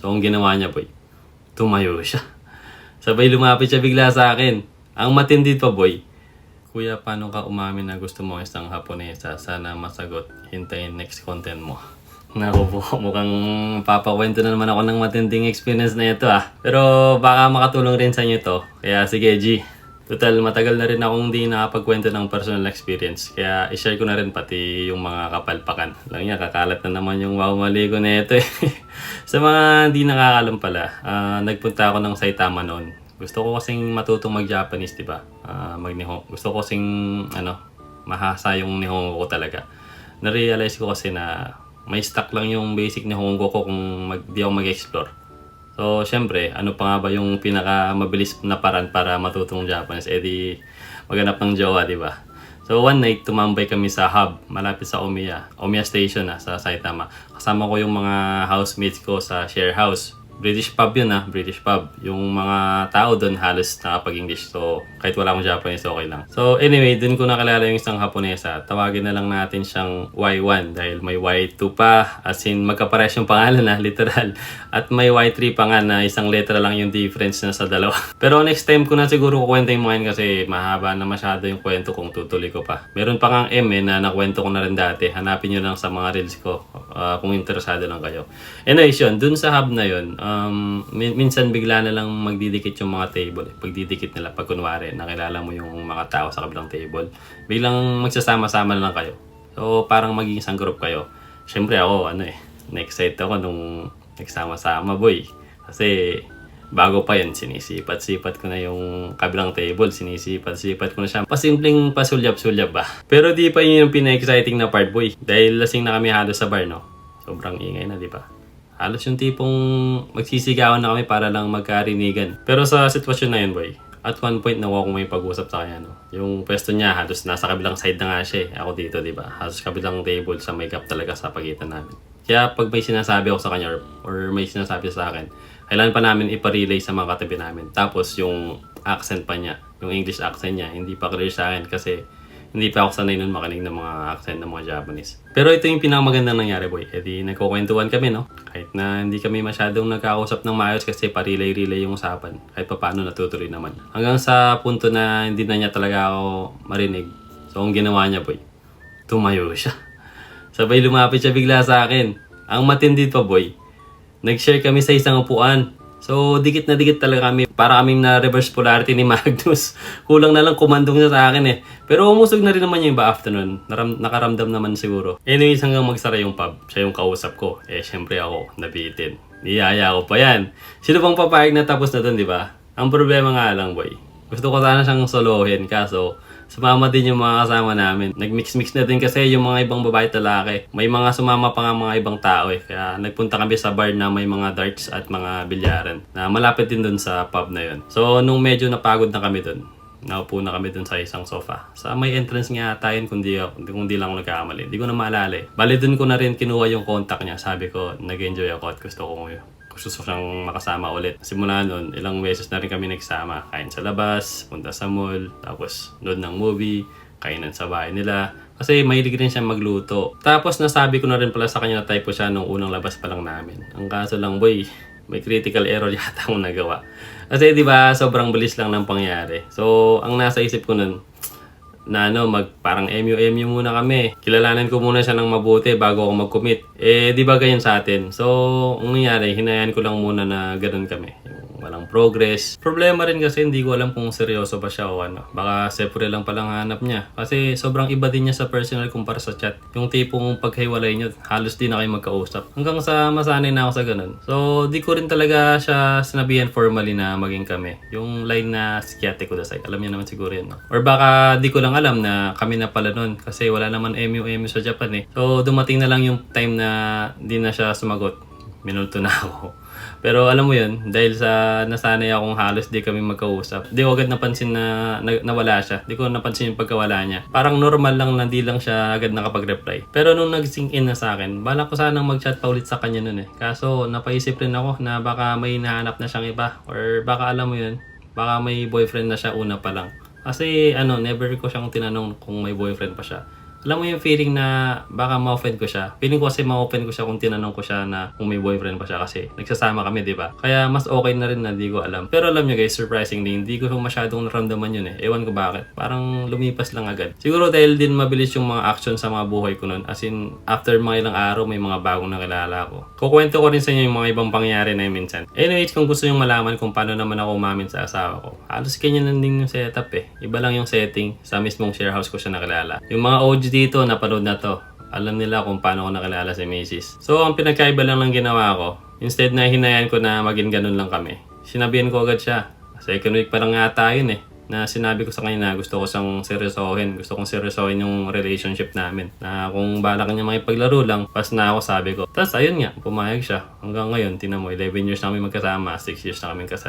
So, ang ginawa niya, boy, tumayo siya. Sabay lumapit siya bigla sa akin. Ang matindi pa, boy. Kuya, paano ka umamin na gusto mo isang Haponesa? Sana masagot. Hintayin next content mo. Naku po, mukhang papakwento na naman ako ng matinding experience na ito Pero baka makatulong rin sa inyo to. Kaya sige, G. Total, matagal na rin akong hindi nakapagkwento ng personal experience. Kaya i-share ko na rin pati yung mga kapalpakan. Lang niya, kakalat na naman yung wow mali ko na ito Sa mga hindi nakakalam pala, nagpunta ako ng Saitama noon. Gusto ko kasing matutong mag-Japanese, diba? Mag-Nihongo. Gusto ko kasing, mahasa yung Nihongo ko talaga. Na-realize ko kasi na may stock lang yung basic Nihongo ko kung di ako mag-explore. So, syempre, ano pa nga ba yung pinaka-mabilis na paraan para matutong Japanese? Eh di, maghanap ng jowa, diba? So, one night, tumambay kami sa hub, malapit sa Omiya Station sa Saitama. Kasama ko yung mga housemates ko sa share house. British pub yun British pub. Yung mga tao doon halos nakapag-English. So, kahit wala akong Japanese, okay lang. So, anyway, doon ko nakilala yung isang Haponesa. Tawagin na lang natin siyang Y1 dahil may Y2 pa. As in, magkapares yung pangalan literal. At may Y3 pa nga na isang letra lang yung difference na sa dalawa. Pero next time ko na siguro kukwento yung mga yun kasi mahaba na masyado yung kwento kung tutuloy ko pa. Meron pa nga M na nakwento ko na rin dati. Hanapin nyo lang sa mga reels ko kung interesado lang kayo. Anyways yun, dun sa hub na yun, minsan bigla na lang magdidikit yung mga table. Pagdidikit nila, pag kunwari, nakilala mo yung mga tao sa kabilang table, biglang magsasama-sama na lang kayo. So, parang maging isang group kayo. Siyempre ako, na-excite ako nung nagsama-sama, boy. Kasi, bago pa yun, sinisipat-sipat ko na yung kabilang table. Sinisipat-sipat ko na siya. Pasimpleng pasulyap-sulyap ba. Pero di pa yun yung pina-exciting na part, boy. Dahil lasing na kami halos sa bar, no? Sobrang ingay na, di ba? Halos yung tipong magsisigawan na kami para lang magkarinigan. Pero sa sitwasyon na yun, boy, at one point nakuha ko may pag-usap sa kanya, no? Yung pwesto niya, halos nasa kabilang side na nga siya Ako dito, di ba? Halos kabilang table sa may gap talaga sa pagitan namin. Kaya pag may sinasabi ako sa kanya or may sinasabi sa akin, kailangan pa namin iparelay sa mga katabi namin. Tapos yung accent pa niya, yung English accent niya, hindi pa clear sa akin kasi hindi pa ako sanay nun makinig ng mga accent ng mga Japanese. Pero ito yung pinakamagandang nangyari, boy. E di nagkukwentuhan kami, no? Kahit na hindi kami masyadong nagkakausap ng maayos kasi parilay-relay yung usapan. Kahit pa paano natutuloy naman. Hanggang sa punto na hindi na niya talaga ako marinig. So, ang ginawa niya, boy, tumayo siya. Sabay lumapit siya bigla sa akin. Ang matindi pa, boy, nag-share kami sa isang upuan. So, dikit na dikit talaga kami. Para kaming na reverse polarity ni Magnus. Kulang na lang kumandong niya sa akin Pero umusog na rin naman yung iba afternoon. Nakaramdam naman siguro. Anyways, hanggang magsara yung pub, siya yung kausap ko. Syempre ako, nabitin. Niyaya ko pa yan. Sino bang papayag na tapos na dun, di ba? Ang problema nga lang, boy. Gusto ko sana siyang solohin, kaso sumama din yung mga kasama namin. Nagmix-mix na din kasi yung mga ibang babae at lalaki. May mga sumama pa nga mga ibang tao Kaya nagpunta kami sa bar na may mga darts at mga bilyaran na malapit din dun sa pub na yun. So nung medyo napagod na kami dun, naupo na kami dun sa isang sofa. Sa may entrance nga tayo kung di lang ako nagkakamali. Hindi ko na maalala Bali dun ko na rin kinuha yung contact niya. Sabi ko, nag-enjoy ako at gusto siyang makasama ulit. Simula nun, ilang beses na rin kami nagsama. Kain sa labas, punta sa mall, tapos nood ng movie, kainan sa bahay nila. Kasi mahilig rin siya magluto. Tapos nasabi ko na rin pala sa kanya na typo siya nung unang labas pa lang namin. Ang kaso lang, boy, may critical error yata akong nagawa. Kasi di ba sobrang bilis lang ng pangyari. So, ang nasa isip ko nun, na parang MU muna kami. Kilalanin ko muna siya ng mabuti bago ako mag-commit. Di ba ganyan sa atin? So, ang nangyari, hinayaan ko lang muna na ganun kami. Walang progress. Problema rin kasi hindi ko alam kung seryoso ba siya o ano. Baka separate lang palang hanap niya. Kasi sobrang iba din niya sa personal kumpara sa chat. Yung tipong paghiwalay niyo, halos di na kayo magkausap. Hanggang sa masanay na ako sa ganun. So, di ko rin talaga siya sinabihan formally na maging kami. Yung line na skiyate ko dasay. Alam niya naman siguro yun, no? Or baka di ko lang alam na kami na pala nun. Kasi wala naman MU sa Japan So, dumating na lang yung time na di na siya sumagot. Minulto na ako. Pero alam mo yun, dahil sa nasanay akong halos di kami magkausap, di ko agad napansin na nawala siya. Di ko napansin yung pagkawala niya. Parang normal lang na di lang siya agad nakapag-reply. Pero nung nag-sync in na sa akin, balak ko sanang mag-chat pa ulit sa kanya nun Kaso napaisip rin ako na baka may nahanap na siyang iba. Or baka alam mo yun, baka may boyfriend na siya una pa lang. Kasi never ko siyang tinanong kung may boyfriend pa siya. Alam mo yung feeling na baka ma-offend ko siya. Feeling ko kasi ma-offend ko siya kung tinanong ko siya na kung may boyfriend pa siya kasi nagsasama kami, di ba? Kaya mas okay na rin na di ko alam. Pero alam nyo guys, surprisingly, hindi ko masyadong naramdaman yun eh. Ewan ko bakit. Parang lumipas lang agad. Siguro dahil din mabilis yung mga action sa mga buhay ko nun. As in, after mga ilang araw, may mga bagong nakilala ko. Kukwento ko rin sa inyo yung mga ibang pangyayari na yun minsan. Anyways, kung gusto nyo malaman kung paano naman ako umamin sa asawa ko, halos kanya lang din yung setup eh. Iba lang yung setting. Sa mismong share house ko siya nakilala. Yung mga OG dito, napanood na to. Alam nila kung paano ko nakilala si Mrs. So, ang pinagkaiba lang ng ginawa ko, instead na hinayan ko na maging ganun lang kami, sinabihan ko agad siya. Second week pa lang ata yun eh, na sinabi ko sa kanya na gusto ko siyang seryosohin. Gusto kong seryosohin yung relationship namin. Na kung bala kanya makipaglaro lang, pas na ako sabi ko. Tapos ayun nga, pumayag siya. Hanggang ngayon, tinan mo, 11 years na kami magkasama, 6 years na kami kasal.